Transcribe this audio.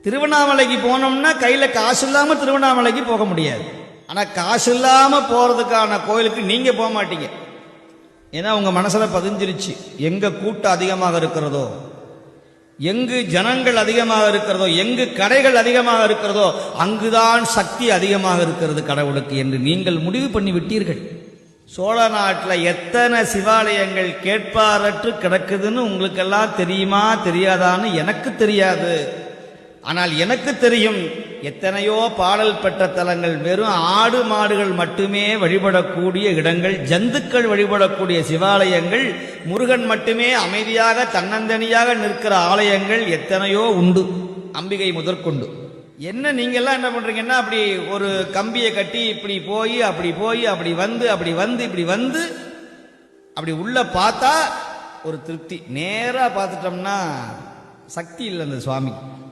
திருவண்ணாமலைக்கு போனோம்னா கையில காசு இல்லாம திருவண்ணாமலைக்கு போக முடியாது. ஆனா காசு இல்லாம போறதுக்கான கோயிலுக்கு நீங்க போக மாட்டீங்க. ஏன்னா உங்க மனசுல பதிஞ்சிருச்சு, எங்க கூட்டம் அதிகமாக இருக்கிறதோ, எங்கு ஜனங்கள் அதிகமாக இருக்கிறதோ, எங்கு கடைகள் அதிகமாக இருக்கிறதோ அங்குதான் சக்தி அதிகமாக இருக்கிறது கடவுளுக்கு என்று நீங்கள் முடிவு பண்ணி விட்டீர்கள். சோழ நாட்டில் எத்தனை சிவாலயங்கள் கேட்பாரற்று கிடக்குதுன்னு உங்களுக்கெல்லாம் தெரியுமா தெரியாதான்னு எனக்கு தெரியாது. ஆனால் எனக்கு தெரியும், எத்தனையோ பாடல் பெற்ற தலங்கள், வெறும் ஆடு மாடுகள் மட்டுமே வழிபடக்கூடிய இடங்கள், ஜந்துக்கள் வழிபடக்கூடிய சிவாலயங்கள், முருகன் மட்டுமே அமைதியாக தன்னந்தனியாக நிற்கிற ஆலயங்கள் எத்தனையோ உண்டு, அம்பிகை முதற்கொண்டு. என்ன நீங்கெல்லாம் என்ன பண்றீங்கன்னா, அப்படி ஒரு கம்பியை கட்டி இப்படி போய் அப்படி வந்து அப்படி உள்ள பார்த்தா ஒரு திருப்தி, நேரா பார்த்துட்டோம்னா சக்தி இல்லை அந்த சுவாமி.